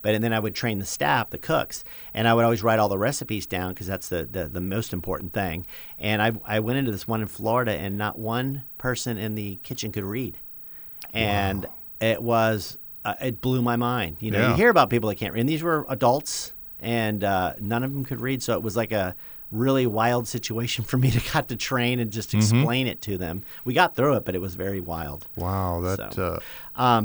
And then I would train the staff, the cooks, and I would always write all the recipes down because that's the most important thing. And I went into this one in Florida, and not one person in the kitchen could read. And it was it blew my mind. You know, you hear about people that can't read, and these were adults, and none of them could read. So it was like a really wild situation for me to got to train and just explain it to them. We got through it, but it was very wild. Wow,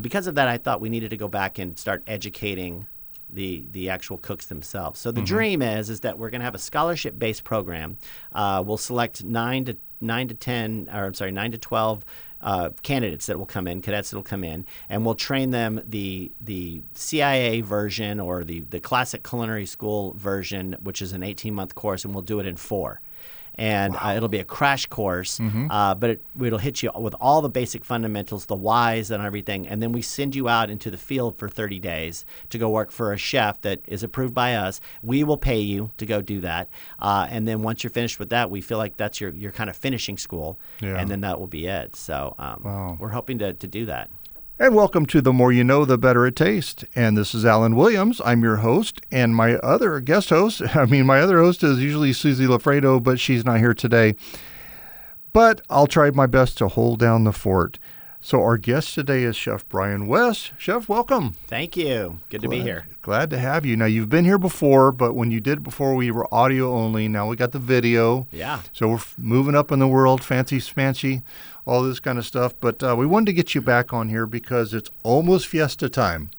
because of that, I thought we needed to go back and start educating the actual cooks themselves. So the dream is that we're going to have a scholarship-based program. We'll select 9 to 12 candidates that will come in, cadets that will come in, and we'll train them the CIA version or the classic culinary school version, which is an 18-month course, and we'll do it in 4. And it'll be a crash course, but it'll hit you with all the basic fundamentals, the whys and everything. And then we send you out into the field for 30 days to go work for a chef that is approved by us. We will pay you to go do that. And then once you're finished with that, we feel like that's your kind of finishing school. Yeah. And then that will be it. So we're hoping to do that. And welcome to The More You Know, The Better It Tastes. And this is Alan Williams. I'm your host. And my other host is usually Susie LaFredo, but she's not here today. But I'll try my best to hold down the fort. So our guest today is Chef Brian West. Chef, welcome. Thank you. Good to be here. Glad to have you. Now, you've been here before, but when you did before, we were audio only. Now we got the video. Yeah. So we're moving up in the world, fancy smancy, all this kind of stuff. But we wanted to get you back on here because it's almost fiesta time.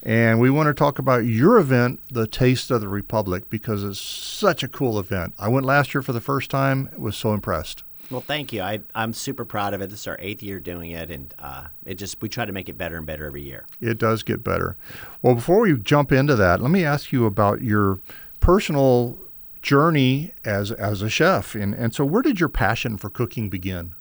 And we want to talk about your event, The Taste of the Republic, because it's such a cool event. I went last year for the first time. I was so impressed. Well, thank you. I'm super proud of it. This is our 8th year doing it, and we try to make it better and better every year. It does get better. Well, before we jump into that, let me ask you about your personal journey as a chef. And so where did your passion for cooking begin?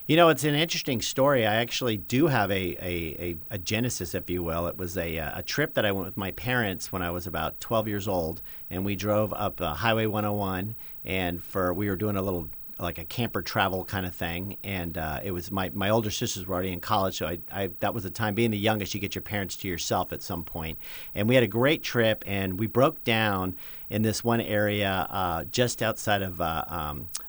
You know, it's an interesting story. I actually do have a genesis, if you will. It was a trip that I went with my parents when I was about 12 years old, and we drove up Highway 101, and we were doing a little like a camper travel kind of thing, and it was my older sisters were already in college, so I that was the time. Being the youngest, you get your parents to yourself at some point, and we had a great trip, and we broke down in this one area just outside of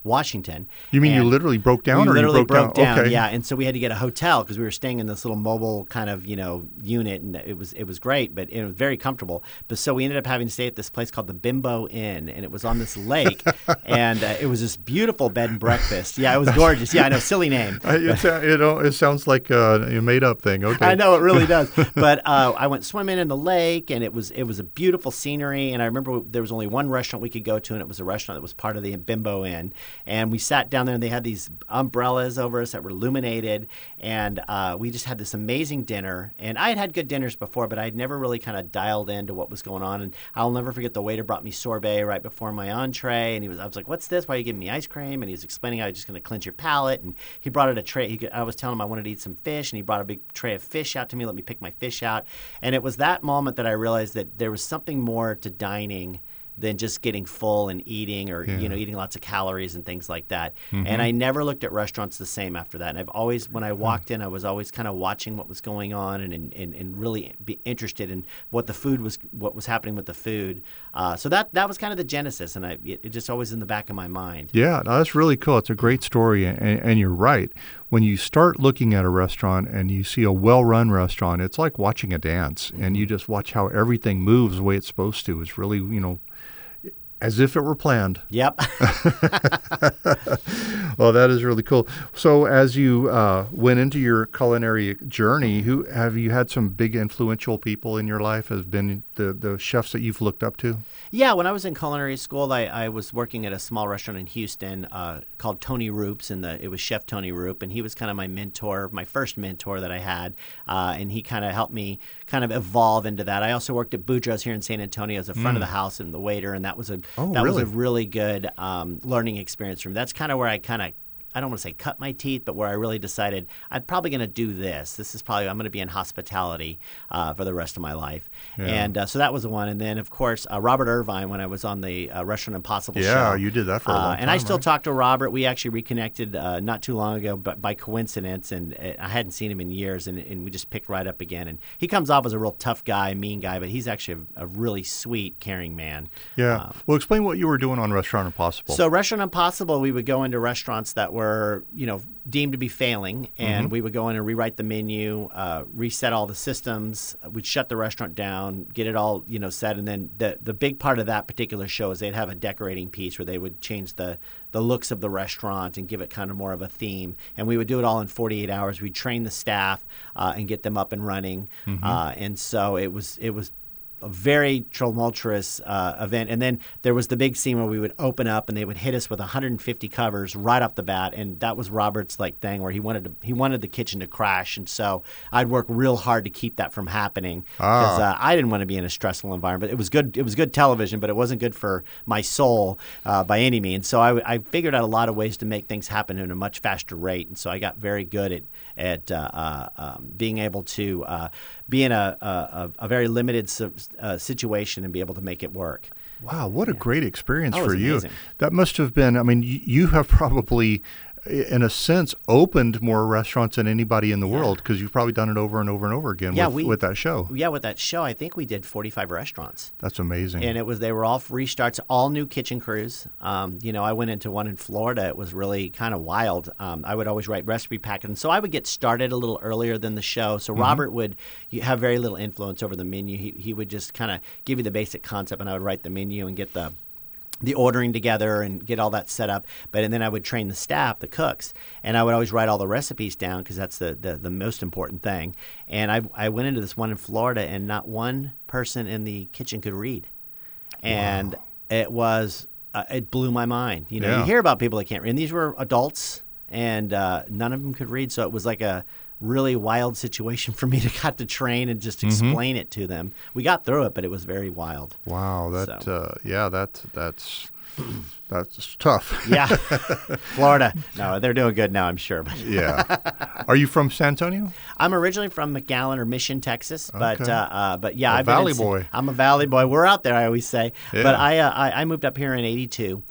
Washington. You mean you literally broke down? We literally broke down, okay. Yeah. And so we had to get a hotel because we were staying in this little mobile kind of unit, and it was great, but it was very comfortable. But so we ended up having to stay at this place called the Bimbo Inn, and it was on this lake, and it was this beautiful bed and breakfast. Yeah, it was gorgeous. Yeah, I know, silly name. It sounds like a made-up thing. Okay. I know, it really does. But I went swimming in the lake, and it was a beautiful scenery. And I remember there was only one restaurant we could go to, and it was a restaurant that was part of the Bimbo Inn. And we sat down there, and they had these umbrellas over us that were illuminated, and we just had this amazing dinner. And I had had good dinners before, but I'd never really kind of dialed into what was going on. And I'll never forget the waiter brought me sorbet right before my entree, and I was like, "What's this? Why are you giving me ice cream?" And he was explaining how I was just going to cleanse your palate. And he brought out a tray. I was telling him I wanted to eat some fish, and he brought a big tray of fish out to me, let me pick my fish out. And it was that moment that I realized that there was something more to dining than just getting full and eating or eating lots of calories and things like that. And I never looked at restaurants the same after that. And I've always, when I walked in, I was always kind of watching what was going on and really be interested in what was happening with the food. So that was kind of the genesis, and it just always in the back of my mind. Yeah, no, that's really cool. It's a great story, and you're right. When you start looking at a restaurant and you see a well-run restaurant, it's like watching a dance, and you just watch how everything moves the way it's supposed to. It's really, as if it were planned. Yep. Well, that is really cool. So as you went into your culinary journey, have you had some big influential people in your life as been the chefs that you've looked up to? Yeah, when I was in culinary school, I was working at a small restaurant in Houston called Tony Roop's, and it was Chef Tony Roop, and he was kind of my mentor, my first mentor that I had, and he kind of helped me kind of evolve into that. I also worked at Boudreaux's here in San Antonio as a front of the house and the waiter, and that was was a really good learning experience for me. That's kind of where I kind of I don't want to say cut my teeth, but where I really decided I'm probably going to do this. This is probably, I'm going to be in hospitality for the rest of my life. Yeah. And so that was the one. And then, of course, Robert Irvine, when I was on the Restaurant Impossible show. Yeah, you did that for a long time. And I still right? talk to Robert. We actually reconnected not too long ago, but by coincidence. And I hadn't seen him in years, and we just picked right up again. And he comes off as a real tough guy, mean guy, but he's actually a really sweet, caring man. Yeah. Well, explain what you were doing on Restaurant Impossible. So Restaurant Impossible, we would go into restaurants that were, deemed to be failing, and we would go in and rewrite the menu, reset all the systems. We'd shut the restaurant down, get it all, set. And then the big part of that particular show is they'd have a decorating piece where they would change the looks of the restaurant and give it kind of more of a theme. And we would do it all in 48 hours. We'd train the staff and get them up and running. And so it was a very tumultuous event. And then there was the big scene where we would open up and they would hit us with 150 covers right off the bat. And that was Robert's thing where he wanted the kitchen to crash. And so I'd work real hard to keep that from happening because I didn't want to be in a stressful environment. It was good television, but it wasn't good for my soul by any means. So I figured out a lot of ways to make things happen at a much faster rate. And so I got very good at being able to be in a very limited situation and be able to make it work. Wow, what a great experience for you. Amazing. That must have been, you have probably, in a sense, opened more restaurants than anybody in the world because you've probably done it over and over and over again with that show. Yeah, with that show, I think we did 45 restaurants. That's amazing. And they were all restarts, all new kitchen crews. I went into one in Florida. It was really kind of wild. I would always write recipe packets. And so I would get started a little earlier than the show. So Robert would have very little influence over the menu. He would just kind of give you the basic concept, and I would write the menu and get the ordering together and get all that set up. And then I would train the staff, the cooks, and I would always write all the recipes down because that's the most important thing. And I went into this one in Florida, and not one person in the kitchen could read. And it blew my mind. You hear about people that can't read, and these were adults, and none of them could read. So it was like a really wild situation for me to got to train and just explain it to them. We got through it, but it was very wild. Wow, that's tough. Yeah, Florida. No, they're doing good now, I'm sure. But yeah. Are you from San Antonio? I'm originally from McAllen or Mission, Texas, but yeah, I'm a Valley boy. I'm a Valley boy. We're out there, I always say. Yeah. But I moved up here in '82.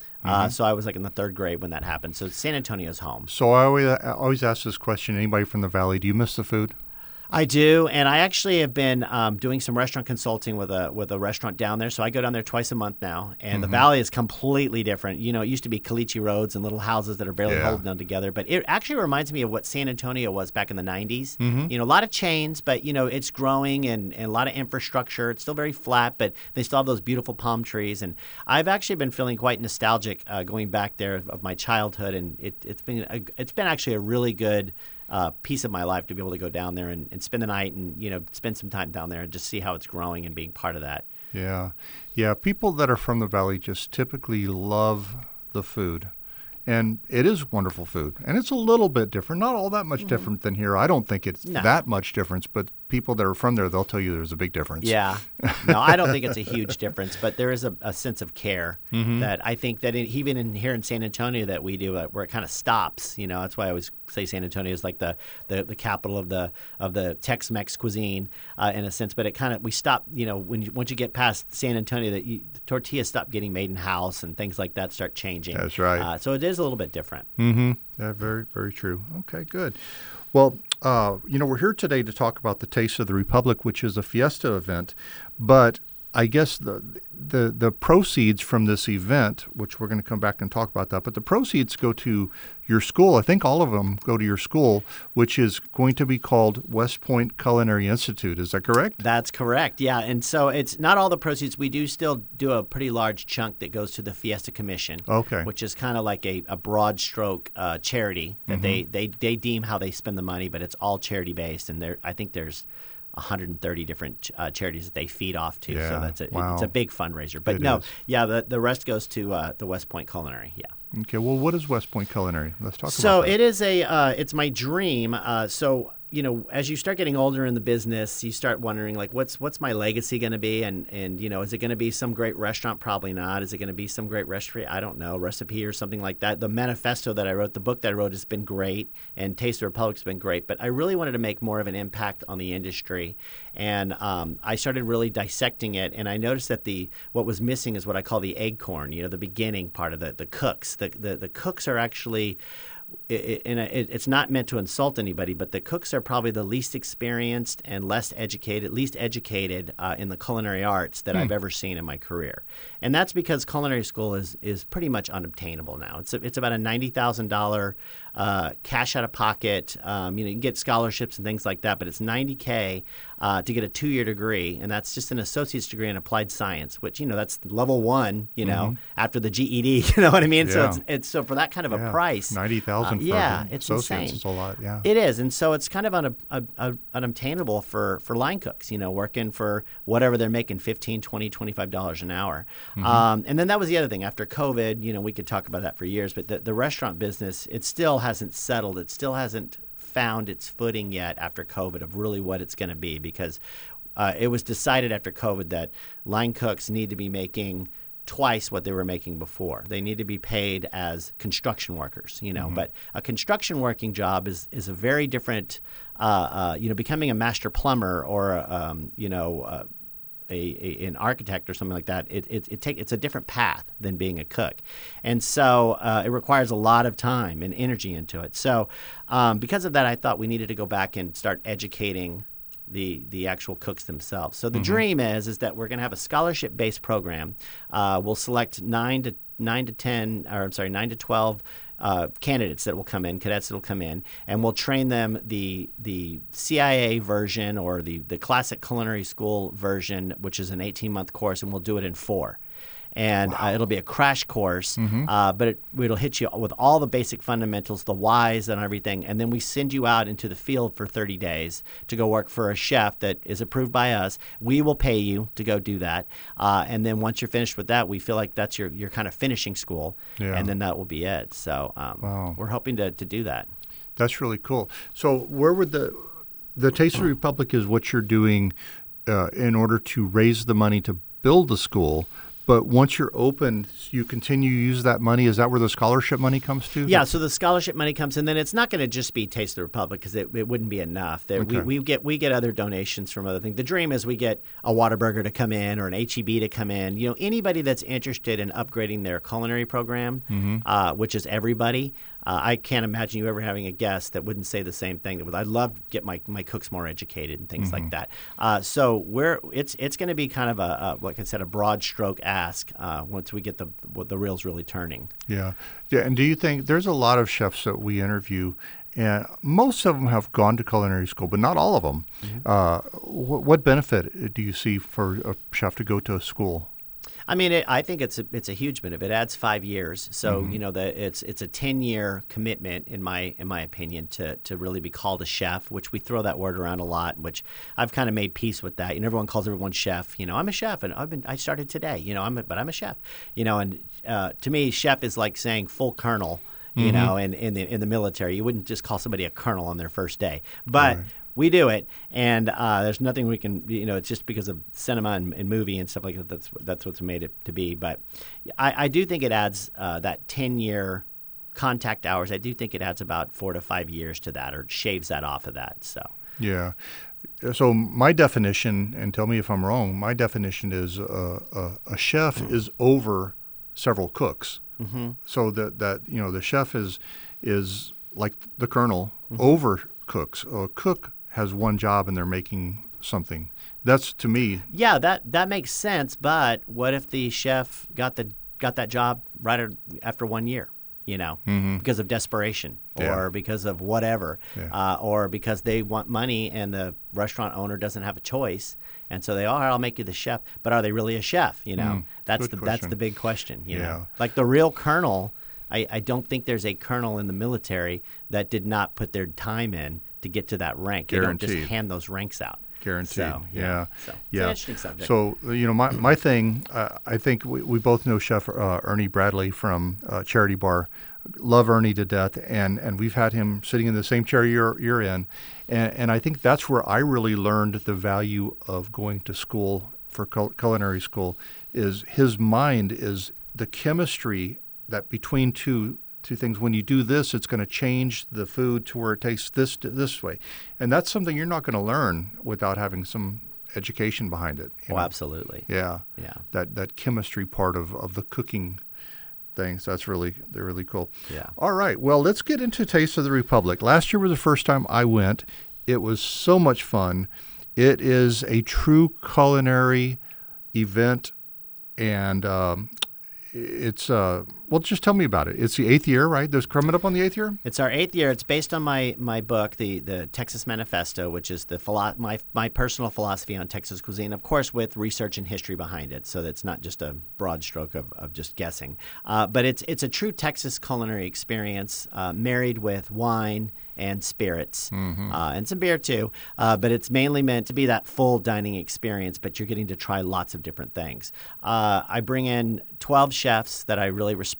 So I was in the third grade when that happened. So San Antonio's home. So I always ask this question, anybody from the Valley, do you miss the food? I do, and I actually have been doing some restaurant consulting with a restaurant down there. So I go down there twice a month now, and the Valley is completely different. It used to be caliche roads and little houses that are barely holding them together. But it actually reminds me of what San Antonio was back in the 90s. A lot of chains, but it's growing and a lot of infrastructure. It's still very flat, but they still have those beautiful palm trees. And I've actually been feeling quite nostalgic going back there of my childhood, and it's been actually a really good piece of my life to be able to go down there and spend the night and spend some time down there and just see how it's growing and being part of that. Yeah. People that are from the Valley just typically love the food. And it is wonderful food. And it's a little bit different, not all that much different than here. I don't think it's that much difference, but people that are from there, they'll tell you there's a big difference. Yeah. No, I don't think it's a huge difference, but there is a sense of care that I think that even here in San Antonio that we do, where it kind of stops. That's why I always say San Antonio is like the capital of the Tex-Mex cuisine in a sense. But we stop. Once you get past San Antonio, the tortillas stop getting made in house and things like that start changing. That's right. So it is a little bit different. Yeah, very, very true. Okay, good. Well, we're here today to talk about the Taste of the Republic, which is a fiesta event, but I guess the proceeds from this event, which we're going to come back and talk about that, but the proceeds go to your school. I think all of them go to your school, which is going to be called West Point Culinary Institute. Is that correct? That's correct, yeah. And so it's not all the proceeds. We do still do a pretty large chunk that goes to the Fiesta Commission, which is kind of like a broad stroke charity that they deem how they spend the money, but it's all charity-based. And I think there's 130 different charities that they feed off to. Yeah, so it's a big fundraiser. But the rest goes to the West Point Culinary, yeah. Okay, well, what is West Point Culinary? Let's talk about that. So it is it's my dream. So as you start getting older in the business, you start wondering, like, what's my legacy going to be? And is it going to be some great restaurant? Probably not. Is it going to be some great recipe? I don't know, recipe or something like that. The manifesto that I wrote, the book that I wrote has been great, and Taste of the Republic's been great. But I really wanted to make more of an impact on the industry. And I started really dissecting it, and I noticed that what was missing is what I call the acorn, the beginning part of the cooks. The cooks are actually... it's not meant to insult anybody, but the cooks are probably the least experienced and least educated in the culinary arts that I've ever seen in my career. And that's because culinary school is pretty much unobtainable now. It's about a $90,000 cash out of pocket. You can get scholarships and things like that, but it's $90K to get a 2-year degree, and that's just an associate's degree in applied science, which that's level 1. After the GED. You know what I mean? Yeah. So it's for that kind of a price. 90,000 for it's associates. insane. It's a lot. Yeah, it is, and so it's kind of unobtainable for line cooks. Working for whatever they're making, $15, $20, $25 an hour. And then that was the other thing. After COVID, we could talk about that for years, but the restaurant business, it still hasn't settled. It still hasn't found its footing yet after COVID of really what it's going to be, because it was decided after COVID that line cooks need to be making twice what they were making before. They need to be paid as construction workers, But a construction working job is a very different, becoming a master plumber or an architect or something like that. It's a different path than being a cook, and so it requires a lot of time and energy into it. So because of that, I thought we needed to go back and start educating the actual cooks themselves. So the dream is that we're going to have a scholarship-based program. We'll select 9 to 12 candidates that will come in, cadets that will come in, and we'll train them the CIA version or the classic culinary school version, which is an 18-month course, and we'll do it in 4. And it'll be a crash course, but it'll hit you with all the basic fundamentals, the whys and everything. And then we send you out into the field for 30 days to go work for a chef that is approved by us. We will pay you to go do that. And then once you're finished with that, we feel like that's your kind of finishing school. Yeah. And then that will be it. So we're hoping to do that. That's really cool. So where would the Taste of the Republic is what you're doing in order to raise the money to build the school. But once you're open, you continue to use that money. Is that where the scholarship money comes to? Yeah, so the scholarship money comes, and then it's not going to just be Taste of the Republic, because it wouldn't be enough. Okay. We get other donations from other things. The dream is we get a Whataburger to come in or an H-E-B to come in. Anybody that's interested in upgrading their culinary program, which is everybody. I can't imagine you ever having a guest that wouldn't say the same thing. I'd love to get my cooks more educated and things like that. So it's going to be kind of like I said, a broad stroke ask once we get the reels really turning. Yeah. And do you think there's a lot of chefs that we interview, and most of them have gone to culinary school, but not all of them. What benefit do you see for a chef to go to a school? I mean, I think it's a huge benefit. It adds 5 years, so it's a 10-year commitment in my opinion to really be called a chef, which we throw that word around a lot. Which I've kind of made peace with that. Everyone calls everyone chef. I'm a chef, and I started today. But I'm a chef. And to me, chef is like saying full colonel. In the military, you wouldn't just call somebody a colonel on their first day, but. Right. We do it, and there's nothing we can, it's just because of cinema and movie and stuff like that. That's what's made it to be. But I do think it adds that 10-year contact hours. I do think it adds about 4 to 5 years to that, or shaves that off of that. So yeah. So my definition, and tell me if I'm wrong, my definition is a chef is over several cooks. So that the chef is like the colonel over cooks. A cook has one job and they're making something. That's, to me. Yeah, that makes sense. But what if the chef got that job right after 1 year? Because of desperation or because of whatever, or because they want money and the restaurant owner doesn't have a choice, and so I'll make you the chef. But are they really a chef? That's the big question. Like the real colonel. I don't think there's a colonel in the military that did not put their time in to get to that rank. Guaranteed. They don't just hand those ranks out. Guaranteed. So, Yeah. So, it's Yeah. an interesting subject. So, my thing, I think we both know Chef Ernie Bradley from Charity Bar. Love Ernie to death, and we've had him sitting in the same chair you're in. And I think that's where I really learned the value of going to school for culinary school. Is his mind is the chemistry that between two things. When you do this, it's going to change the food to where it tastes this way, and that's something you're not going to learn without having some education behind it. Oh, absolutely. Yeah. Yeah. That chemistry part of the cooking things. They're really cool. Yeah. All right. Well, let's get into Taste of the Republic. Last year was the first time I went. It was so much fun. It is a true culinary event, and it's well, just tell me about it. It's the 8th year, right? There's coming up on the 8th year. It's our 8th year. It's based on my book, the Texas Manifesto, which is my personal philosophy on Texas cuisine, of course, with research and history behind it. So that's not just a broad stroke of just guessing. But it's a true Texas culinary experience, married with wine and spirits, and some beer too. But it's mainly meant to be that full dining experience, but you're getting to try lots of different things. I bring in 12 chefs that I really respect.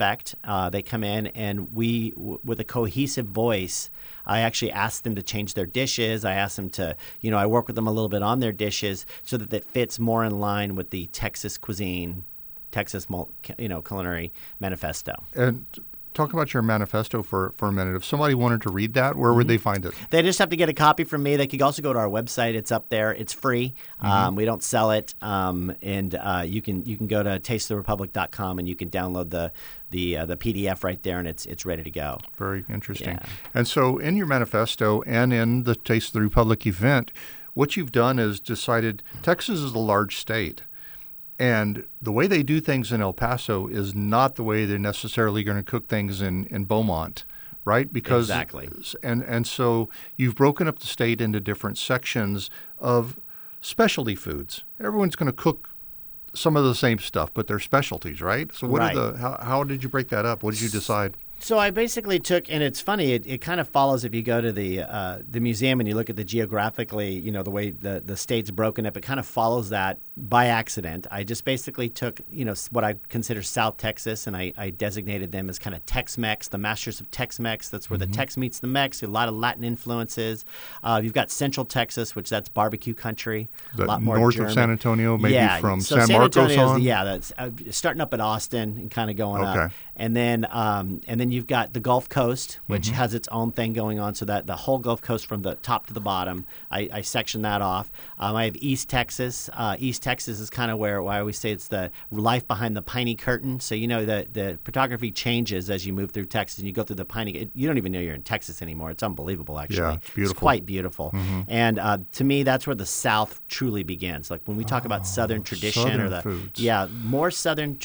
They come in, and with a cohesive voice, I actually ask them to change their dishes. I ask them to, I work with them a little bit on their dishes so that it fits more in line with the Texas cuisine, culinary manifesto. And talk about your manifesto for a minute. If somebody wanted to read that, where would they find it? They just have to get a copy from me. They could also go to our website. It's up there. It's free. We don't sell it. And you can go to tasteoftherepublic.com and you can download the PDF right there, and it's ready to go. Very interesting. Yeah. And so in your manifesto and in the Taste of the Republic event, what you've done is decided Texas is a large state. And the way they do things in El Paso is not the way they're necessarily going to cook things in Beaumont, right? Because exactly. And so you've broken up the state into different sections of specialty foods. Everyone's going to cook some of the same stuff, but they're specialties, right? So what how did you break that up? What did you decide? So I basically took, and it's funny, it kind of follows if you go to the museum and you look at the geographically, the way the state's broken up, it kind of follows that by accident. I just basically took, what I consider South Texas, and I designated them as kind of Tex-Mex, the masters of Tex-Mex. That's where the Tex meets the Mex, a lot of Latin influences. You've got Central Texas, which that's barbecue country. A lot more north German. Of San Antonio, maybe from so San Marcos on? That's starting up at Austin and kind of going up. And then you've got the Gulf Coast, which has its own thing going on, so that the whole Gulf Coast from the top to the bottom, I section that off. I have East Texas. East Texas is kind of where I always say it's the life behind the piney curtain. So, the photography changes as you move through Texas and you go through the piney. You don't even know you're in Texas anymore. It's unbelievable, actually. Yeah, it's beautiful. It's quite beautiful. And to me, that's where the South truly begins. Like when we talk about Southern tradition Southern foods. More Southern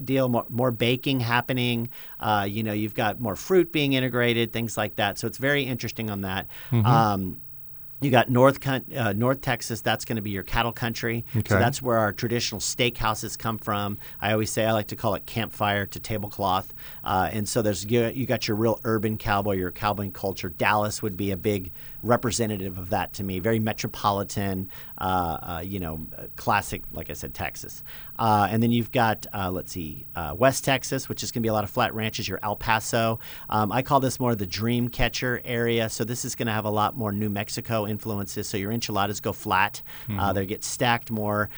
deal, more baking happening. You've got more fruit being integrated, things like that. So it's very interesting on that. You got North Texas. That's going to be your cattle country. Okay. So that's where our traditional steakhouses come from. I always say I like to call it campfire to tablecloth. And so you got your real urban cowboy, your cowboy culture. Dallas would be a big representative of that to me. Very metropolitan, classic, like I said, Texas. And then you've got, West Texas, which is going to be a lot of flat ranches, your El Paso. I call this more the dream catcher area. So this is going to have a lot more New Mexico influences. So your enchiladas go flat. They get stacked more.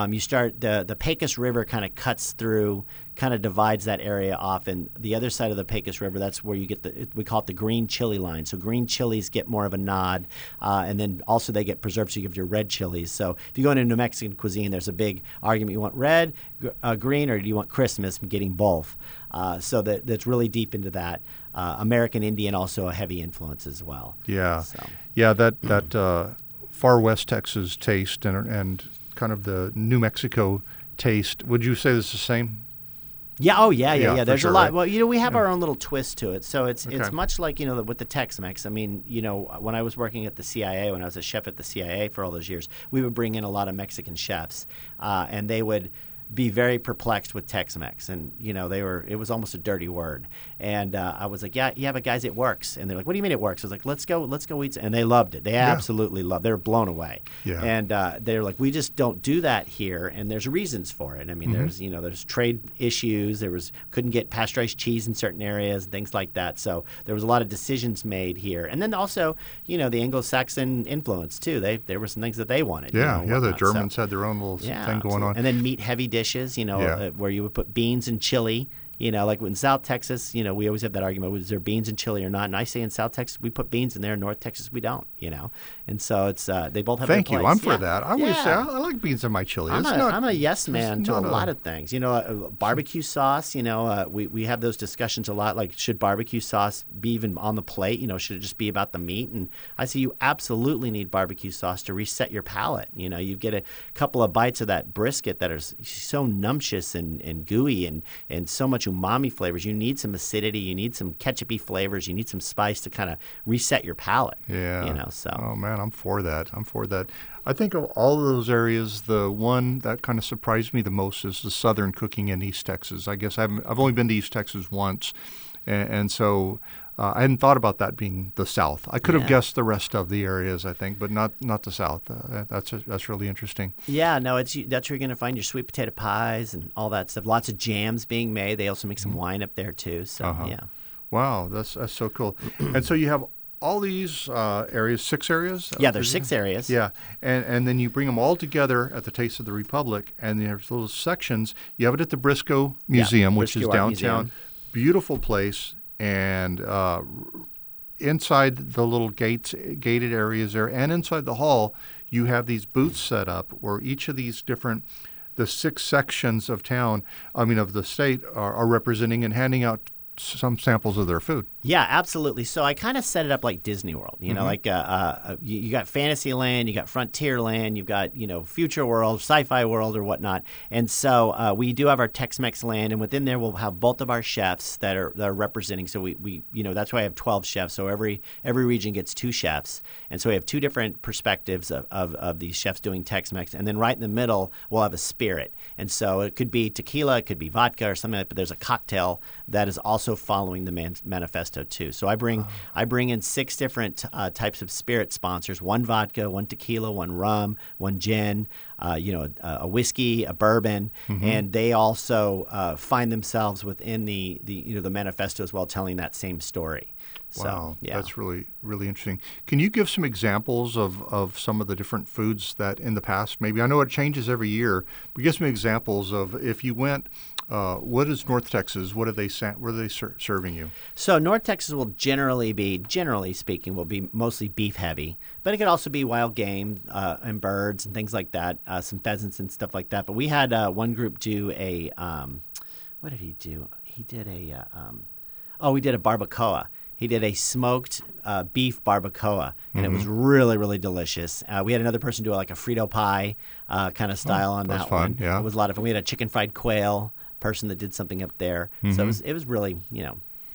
You start, the Pecos River kind of cuts through, kind of divides that area off, and the other side of the Pecos River, that's where you get we call it the green chili line. So green chilies get more of a nod, and then also they get preserved, so you have your red chilies. So if you go into New Mexican cuisine, there's a big argument. You want red, green, or do you want Christmas? I'm getting both. So that's really deep into that. American Indian also a heavy influence as well. Yeah. So. Yeah, that far west Texas taste and kind of the New Mexico taste, would you say this is the same? Yeah. Oh, yeah. There's sure, a lot. right? Well, we have our own little twist to it. So it's much like, with the Tex-Mex. I mean, when I was working at the CIA, when I was a chef at the CIA for all those years, we would bring in a lot of Mexican chefs, and they would be very perplexed with Tex-Mex, and it was almost a dirty word. And I was like, yeah, but guys, it works. And they're like, what do you mean it works? I was like, let's go eat. And they loved it. They absolutely loved it. They were blown away. Yeah. And they're like, we just don't do that here, and there's reasons for it. I mean, there's trade issues. Couldn't get pasteurized cheese in certain areas and things like that. So there was a lot of decisions made here. And then also, the Anglo-Saxon influence too. There were some things that they wanted. The Germans had their own little thing going on. And then meat-heavy dishes, where you would put beans and chili. Like in South Texas, we always have that argument: is there beans in chili or not? And I say in South Texas we put beans in there. In North Texas we don't. And so it's they both have. Thank their you. place. I'm for that. I always say I like beans in my chili. I'm a yes man to a lot of things. Barbecue sauce. We have those discussions a lot. Like, should barbecue sauce be even on the plate? Should it just be about the meat? And I say you absolutely need barbecue sauce to reset your palate. You get a couple of bites of that brisket that are so numptious and gooey and so much umami flavors. You need some acidity. You need some ketchupy flavors. You need some spice to kind of reset your palate. Yeah. So. Oh man, I'm for that. I think of all of those areas, the one that kind of surprised me the most is the southern cooking in East Texas. I guess I've only been to East Texas once, and so I hadn't thought about that being the South. I could have guessed the rest of the areas, I think, but not the South. That's really interesting. Yeah, no, that's where you're going to find your sweet potato pies and all that stuff. Lots of jams being made. They also make some wine up there too. So yeah. Wow, that's so cool. And so you have all these areas, 6 areas? Yeah, there's 6 areas. Yeah, and then you bring them all together at the Taste of the Republic, and there's little sections. You have it at the Briscoe Museum, which is downtown. Museum. Beautiful place, and inside the little gated areas there, and inside the hall, you have these booths set up where each of these the 6 sections of the state are representing and handing out some samples of their food. Yeah, absolutely. So I kind of set it up like Disney World. Like you got Fantasyland, you got Frontierland, you've got Future World, Sci-Fi World, or whatnot. And so we do have our Tex-Mex land, and within there we'll have both of our chefs that are representing. So we that's why I have 12 chefs. So every region gets 2 chefs, and so we have 2 different perspectives of these chefs doing Tex-Mex. And then right in the middle we'll have a spirit, and so it could be tequila, it could be vodka, or something like that. But there's a cocktail that is also following the manifesto too. So I bring in 6 different types of spirit sponsors: 1 vodka, 1 tequila, 1 rum, 1 gin, a whiskey, a bourbon, and they also find themselves within the manifesto as well, telling that same story. So, wow, that's really, really interesting. Can you give some examples of some of the different foods that in the past, maybe I know it changes every year, but give some examples of if you went, what is North Texas? What are they serving you? So North Texas will generally speaking, will be mostly beef heavy, but it could also be wild game and birds and things like that, some pheasants and stuff like that. But we had one group do a, what did he do? He did we did a barbacoa. He did a smoked beef barbacoa, and it was really, really delicious. We had another person do like a Frito pie kind of style on that fun, one. yeah. It was a lot of fun. We had a chicken fried quail person that did something up there. So it was really,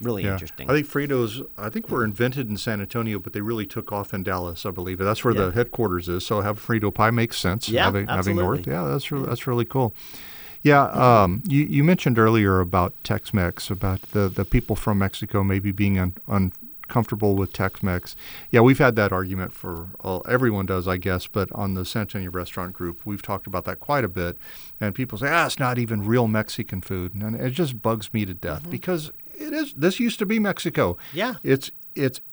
really interesting. I think Fritos, were invented in San Antonio, but they really took off in Dallas, I believe. That's where the headquarters is. So have Frito pie makes sense. Yeah, having North. Yeah, that's really cool. Yeah, you mentioned earlier about Tex-Mex, about the people from Mexico maybe being uncomfortable with Tex-Mex. Yeah, we've had that argument everyone does, I guess, but on the San Antonio Restaurant Group, we've talked about that quite a bit. And people say, it's not even real Mexican food. And it just bugs me to death because it is. This used to be Mexico. Yeah. It's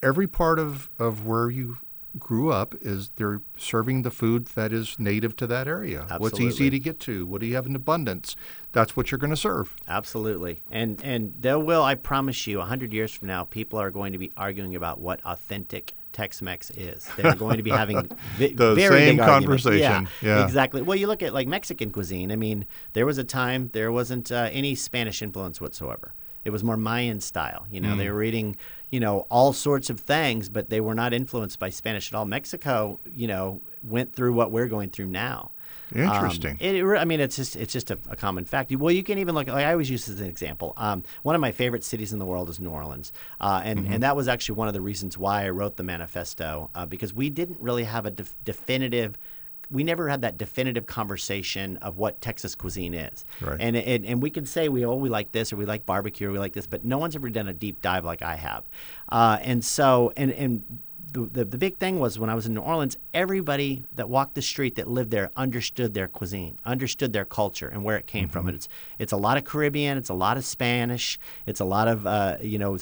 every part of where you grew up is they're serving the food that is native to that area. Absolutely. What's easy to get to? What do you have in abundance? That's what you're going to serve. Absolutely. And there will, I promise you, 100 years from now, people are going to be arguing about what authentic Tex-Mex is. They're going to be having the very same big conversation. Yeah, exactly. Well, you look at like Mexican cuisine. I mean, there was a time there wasn't any Spanish influence whatsoever. It was more Mayan style. They were eating, all sorts of things, but they were not influenced by Spanish at all. Mexico, went through what we're going through now. Interesting. It's just a common fact. Well, you can even look. Like I always use this as an example. One of my favorite cities in the world is New Orleans, and that was actually one of the reasons why I wrote the manifesto because we didn't really have a definitive never had that definitive conversation of what Texas cuisine is. Right. And we can say we like this, or we like barbecue, or we like this, but no one's ever done a deep dive like I have. The big thing was when I was in New Orleans, everybody that walked the street that lived there understood their cuisine, understood their culture and where it came from. And it's a lot of Caribbean, it's a lot of Spanish, it's a lot of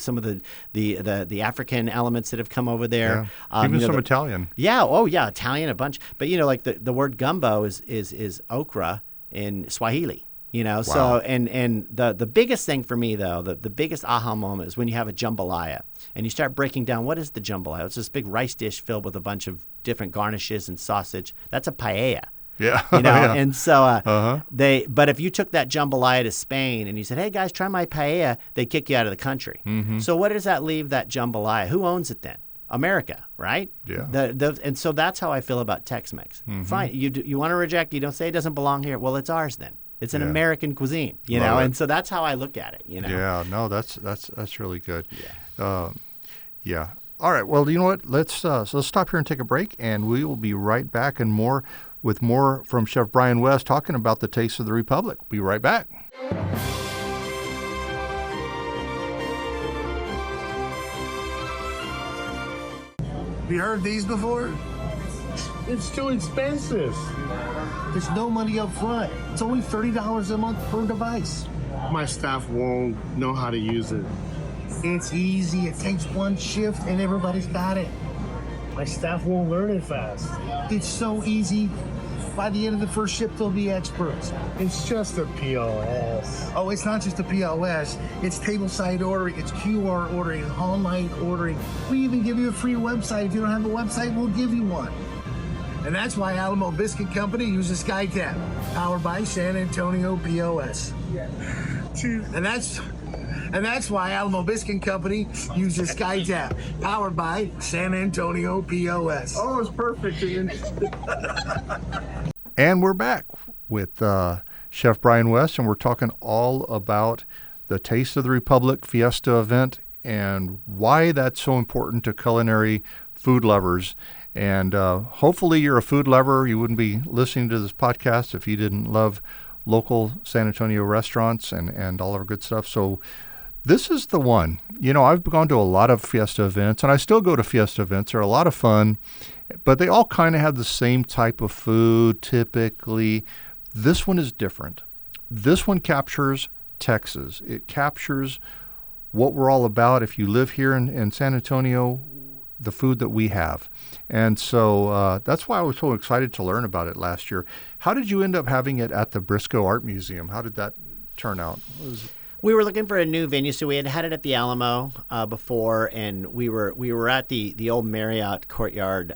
some of the African elements that have come over there. Yeah. Even some Italian. Yeah, Italian a bunch. But like the word gumbo is okra in Swahili. Wow. So and the biggest thing for me though, the biggest aha moment is when you have a jambalaya and you start breaking down what is the jambalaya. It's this big rice dish filled with a bunch of different garnishes and sausage. That's a paella. Yeah. Yeah. And so but if you took that jambalaya to Spain and you said, "Hey guys, try my paella," they kick you out of the country. So what does that leave that jambalaya? Who owns it then? America, right? Yeah. And so that's how I feel about Tex-Mex. Fine, you want to reject, you don't say it doesn't belong here. Well, it's ours then. It's an American cuisine, and so that's how I look at it, Yeah, no, that's really good. Yeah. All right. Well, you know what? Let's stop here and take a break, and we will be right back and more from Chef Brian West talking about the Taste of the Republic. We'll be right back. Have you heard these before? It's too expensive. There's no money up front. It's only $30 a month per device. My staff won't know how to use it. It's easy. It takes one shift and everybody's got it. My staff won't learn it fast. It's so easy. By the end of the first shift, they'll be experts. It's just a POS. Oh, it's not just a POS. It's tableside ordering. It's QR ordering. All night ordering. We even give you a free website. If you don't have a website, we'll give you one. And that's why Alamo Biscuit Company uses SkyTap, powered by San Antonio POS. And that's why Alamo Biscuit Company uses SkyTap, powered by San Antonio POS. Oh, it's perfect, Ian. And we're back with Chef Brian West, and we're talking all about the Taste of the Republic Fiesta event and why that's so important to culinary food lovers. And hopefully you're a food lover. You wouldn't be listening to this podcast if you didn't love local San Antonio restaurants and all our good stuff. So this is the one. I've gone to a lot of Fiesta events, and I still go to Fiesta events. They're a lot of fun, but they all kind of have the same type of food typically. This one is different. This one captures Texas. It captures what we're all about. If you live here in San Antonio, the food that we have. And so that's why I was so excited to learn about it last year. How did you end up having it at the Briscoe Art Museum? How did that turn out? We were looking for a new venue, so we had it at the Alamo before, and we were at the old Marriott Courtyard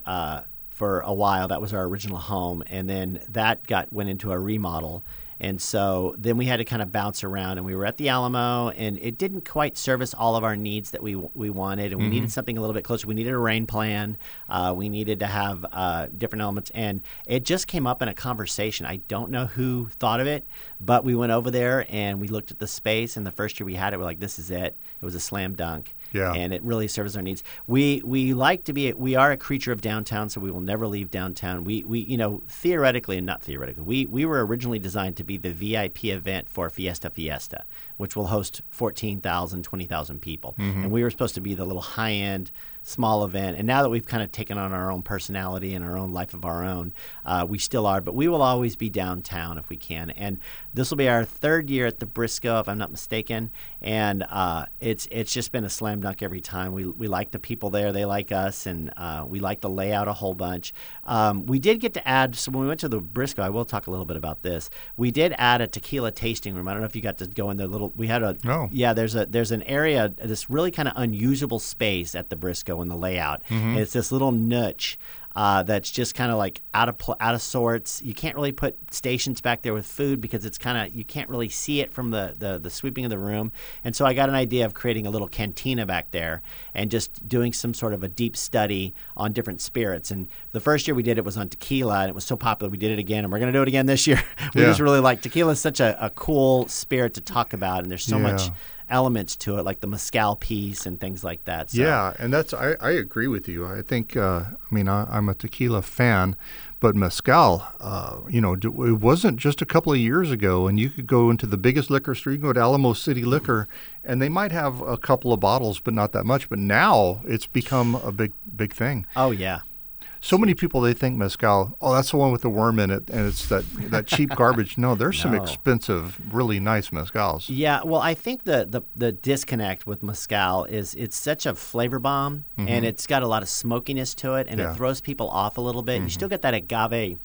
for a while. That was our original home, and then that went into a remodel. And so then we had to kind of bounce around, and we were at the Alamo, and it didn't quite service all of our needs that we wanted, and we needed something a little bit closer. We needed a rain plan. We needed to have different elements, and it just came up in a conversation. I don't know who thought of it, but we went over there, and we looked at the space, and the first year we had it, we're like, this is it. It was a slam dunk. Yeah. And it really serves our needs. We like to be. We are a creature of downtown, so we will never leave downtown. We theoretically and not theoretically, we were originally designed to be the VIP event for Fiesta, which will host 14,000, 20,000 people. And we were supposed to be the little high-end, small event. And now that we've kind of taken on our own personality and our own life of our own, we still are. But we will always be downtown if we can. And this will be our third year at the Briscoe, if I'm not mistaken. And it's just been a slam dunk every time. We like the people there. They like us. And we like the layout a whole bunch. We did get to add, so when we went to the Briscoe, I will talk a little bit about this. We did add a tequila tasting room. I don't know if you got to go in the little, we had there's an area, this really kind of unusable space at the Briscoe in the layout. And it's this little niche that's just kind of like out of sorts. You can't really put stations back there with food because it's kind of, you can't really see it from the sweeping of the room. And so I got an idea of creating a little cantina back there and just doing some sort of a deep study on different spirits. And the first year we did it was on tequila, and it was so popular we did it again, and we're going to do it again this year. We just really like tequila. Is such a cool spirit to talk about, and there's so much elements to it, like the mezcal piece and things like that. So. Yeah, and I agree with you. I think I'm a tequila fan, but mezcal, it wasn't just a couple of years ago, and you could go into the biggest liquor store, you can go to Alamo City Liquor, and they might have a couple of bottles, but not that much. But now it's become a big thing. Oh yeah. So many people, they think mezcal, that's the one with the worm in it, and it's that cheap garbage. No, there's some expensive, really nice mezcals. Yeah, well, I think the disconnect with mezcal is it's such a flavor bomb, and it's got a lot of smokiness to it, and it throws people off a little bit. You still get that agave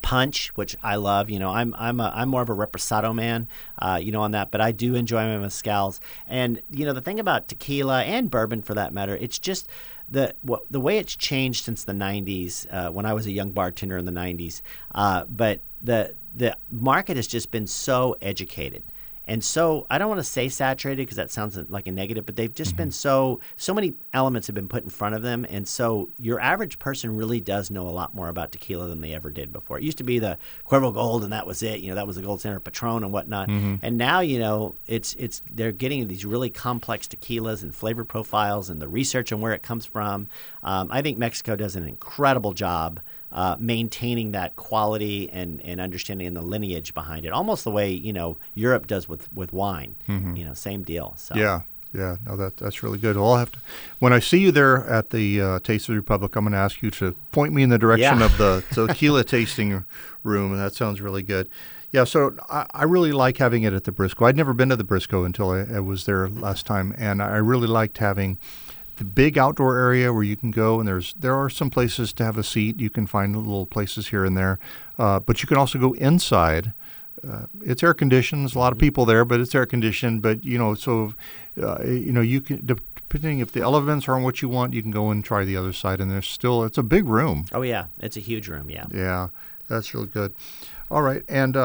punch, which I love. I'm more of a reposado man, on that, but I do enjoy my mezcals. And the thing about tequila and bourbon, for that matter, it's just the way it's changed since the 90s, when I was a young bartender in the 90s. But the market has just been so educated. And so I don't want to say saturated because that sounds like a negative, but they've just been so many elements have been put in front of them. And so your average person really does know a lot more about tequila than they ever did before. It used to be the Cuervo Gold, and that was it. That was the gold standard, Patron and whatnot. And now, it's they're getting these really complex tequilas and flavor profiles and the research on where it comes from. I think Mexico does an incredible job maintaining that quality and understanding and the lineage behind it, almost the way Europe does with wine. Same deal. So. Yeah. No, that's really good. I'll have to, when I see you there at the Taste of the Republic, I'm going to ask you to point me in the direction of the tequila tasting room, and that sounds really good. Yeah, so I really like having it at the Briscoe. I'd never been to the Briscoe until I was there last time, and I really liked having the big outdoor area where you can go, and there are some places to have a seat. You can find little places here and there, but you can also go inside. It's air conditioned. There's a lot of people there, but it's air conditioned. But you can, depending if the elements aren't what you want, you can go and try the other side. And it's a big room. Oh yeah, it's a huge room. Yeah. Yeah, that's really good. All right, and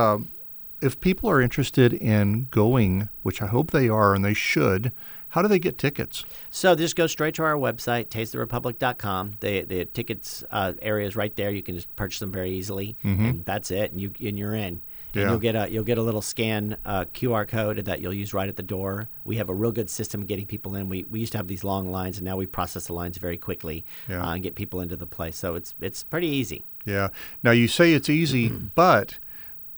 if people are interested in going, which I hope they are, and they should, how do they get tickets? So just go straight to our website, tastetherepublic.com. The tickets area is right there. You can just purchase them very easily, and that's it. And you're in. Yeah. And you'll get a little scan QR code that you'll use right at the door. We have a real good system of getting people in. We used to have these long lines, and now we process the lines very quickly and get people into the place. So it's pretty easy. Yeah. Now you say it's easy, but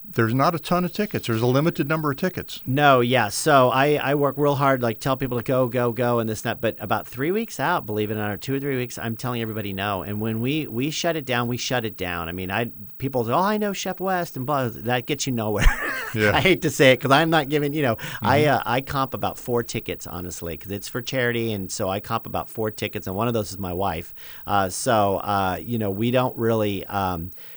there's not a ton of tickets. There's a limited number of tickets. No, yeah. So I work real hard, tell people to go, and this, that. But about 3 weeks out, believe it or not, or 2 or 3 weeks, I'm telling everybody no. And when we shut it down, we shut it down. I mean, people say, I know Chef West, and blah. That gets you nowhere. Yeah. I hate to say it because I'm not giving, I comp about 4 tickets, honestly, because it's for charity. And so I comp about 4 tickets, and one of those is my wife. We don't really,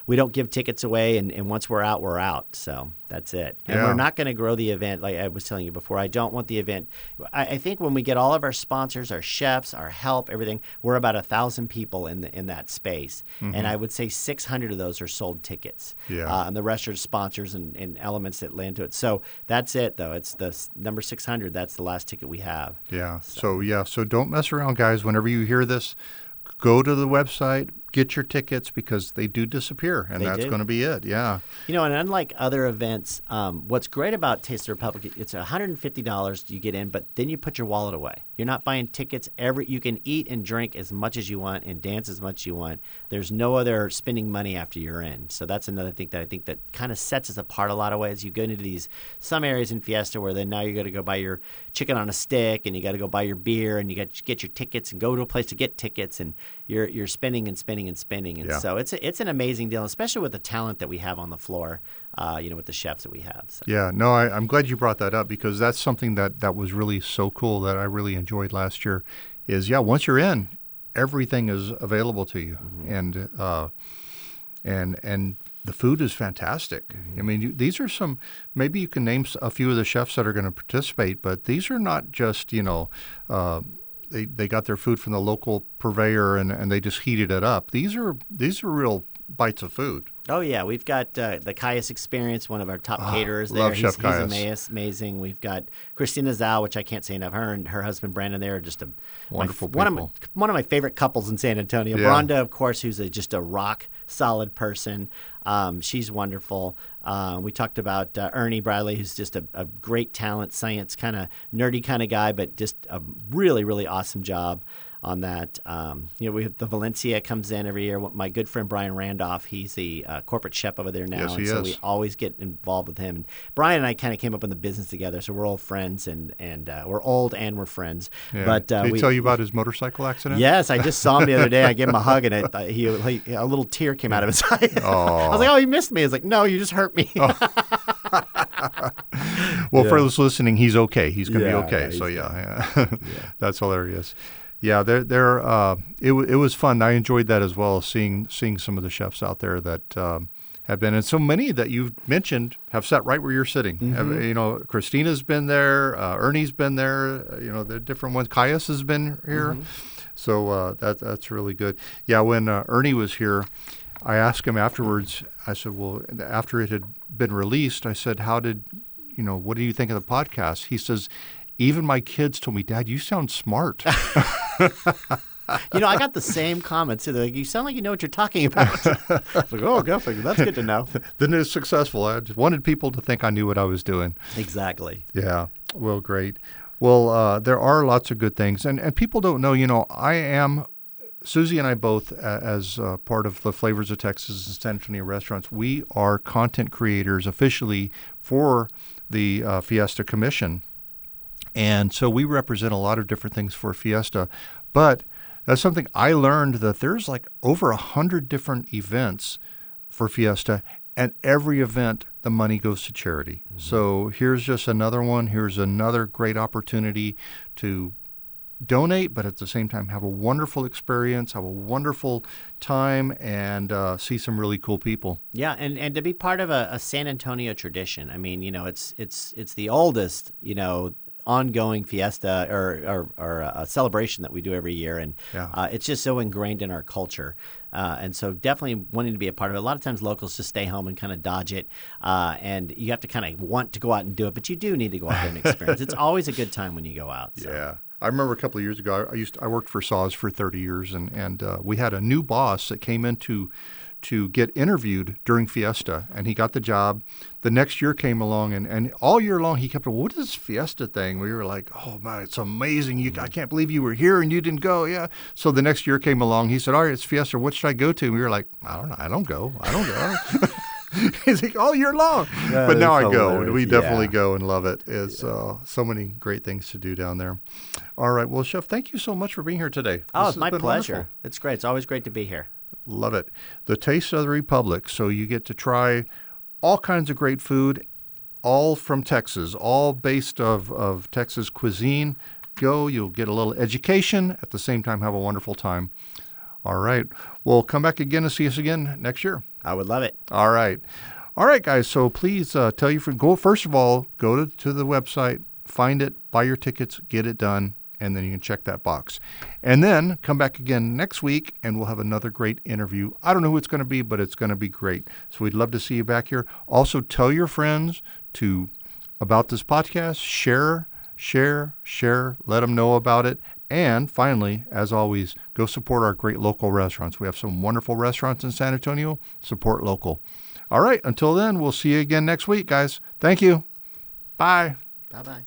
we don't give tickets away. And once we're out, we're out. So that's it. And we're not going to grow the event like I was telling you before. I don't want the event. I think when we get all of our sponsors, our chefs, our help, everything, we're about 1,000 people in that space. And I would say 600 of those are sold tickets. Yeah. And the rest are sponsors and elements that land to it. So that's it, though. It's the number 600. That's the last ticket we have. Yeah. So don't mess around, guys. Whenever you hear this, go to the website, get your tickets, because they do disappear, and that's going to be it. Yeah. And unlike other events, what's great about Taste of the Republic, it's $150 you get in, but then you put your wallet away. You're not buying tickets. You can eat and drink as much as you want and dance as much as you want. There's no other spending money after you're in. So that's another thing that I think that kind of sets us apart a lot of ways. You go into some areas in Fiesta where then now you got to go buy your chicken on a stick, and you got to go buy your beer, and you got to get your tickets and go to a place to get tickets, and you're spending and spending and spending. And so it's an amazing deal, especially with the talent that we have on the floor, with the chefs that we have. So. Yeah, no, I'm glad you brought that up, because that's something that was really so cool that I really enjoyed last year is, once you're in, everything is available to you. And the food is fantastic. I mean, these are maybe you can name a few of the chefs that are going to participate, but these are not just, they got their food from the local purveyor and they just heated it up. These are real bites of food. Oh, yeah. We've got the Caius Experience, one of our top caterers there. Love Chef Caius. He's amazing. We've got Christina Zhao, which I can't say enough. Her and her husband Brandon there are just Wonderful one people. of my favorite couples in San Antonio. Yeah. Rhonda, of course, who's just a rock solid person. She's wonderful. We talked about Ernie Bradley, who's just a great talent, science kind of nerdy kind of guy, but just a really, really awesome job on that. We have the Valencia comes in every year. My good friend Brian Randolph, he's the corporate chef over there now. Yes, he so is. we always get involved with him. And Brian and I kind of came up in the business together, so we're old friends, and we're old and we're friends. Yeah. But Did he tell you about his motorcycle accident? Yes, I just saw him the other day. I gave him a hug, and a little tear came out of his eye. I was like, "Oh, you missed me." He's like, "No, you just hurt me." Well, for those listening, he's okay. He's going to be okay. Yeah, So yeah. That's hilarious. Yeah, it was fun. I enjoyed that as well, seeing some of the chefs out there that have been, and so many that you've mentioned have sat right where you're sitting. Mm-hmm. Christina's been there, Ernie's been there. The different ones. Caius has been here, so that's really good. Yeah, when Ernie was here, I asked him afterwards. I said, "Well, after it had been released, I said, what do you think of the podcast?" He says, "Even my kids told me, Dad, you sound smart." I got the same comments. They're like, "You sound like you know what you're talking about." I was like, "Oh, definitely. That's good to know." Then it's successful. I just wanted people to think I knew what I was doing. Exactly. Yeah. Well, great. Well, there are lots of good things. And people don't know, Susie and I both, as part of the Flavors of Texas and San Antonio restaurants, we are content creators officially for the Fiesta Commission. And so we represent a lot of different things for Fiesta. But that's something I learned, that there's like over 100 different events for Fiesta, and every event, the money goes to charity. Mm-hmm. So here's just another one. Here's another great opportunity to donate, but at the same time have a wonderful experience, have a wonderful time, and see some really cool people. Yeah, and to be part of a San Antonio tradition. I mean, it's the oldest, ongoing fiesta or a celebration that we do every year, and it's just so ingrained in our culture. And so definitely wanting to be a part of it. A lot of times locals just stay home and kind of dodge it, and you have to kind of want to go out and do it, but you do need to go out there and experience. It's always a good time when you go out. So. Yeah. I remember a couple of years ago, I worked for Saws for 30 years, and we had a new boss that came in to get interviewed during Fiesta, and he got the job. The next year came along, and all year long he kept, "What is this Fiesta thing?" We were like, "Oh, man, it's amazing. I can't believe you were here and you didn't go." Yeah. So the next year came along. He said, "All right, it's Fiesta. What should I go to?" And we were like, "I don't know. I don't go." He's like, "All year long." But now I go, and we definitely go and love it. It's so many great things to do down there. All right. Well, Chef, thank you so much for being here today. Oh, it's my pleasure. Wonderful. It's great. It's always great to be here. Love it. The Taste of the Republic. So you get to try all kinds of great food, all from Texas, all based of Texas cuisine. Go, you'll get a little education, at the same time have a wonderful time. All right. Well, come back again and see us again next year. I would love it. All right. All right, guys. So please tell your friends. First of all, go to the website, find it, buy your tickets, get it done, and then you can check that box. And then come back again next week, and we'll have another great interview. I don't know who it's going to be, but it's going to be great. So we'd love to see you back here. Also, tell your friends about this podcast. Share. Let them know about it. And finally, as always, go support our great local restaurants. We have some wonderful restaurants in San Antonio. Support local. All right. Until then, we'll see you again next week, guys. Thank you. Bye. Bye-bye.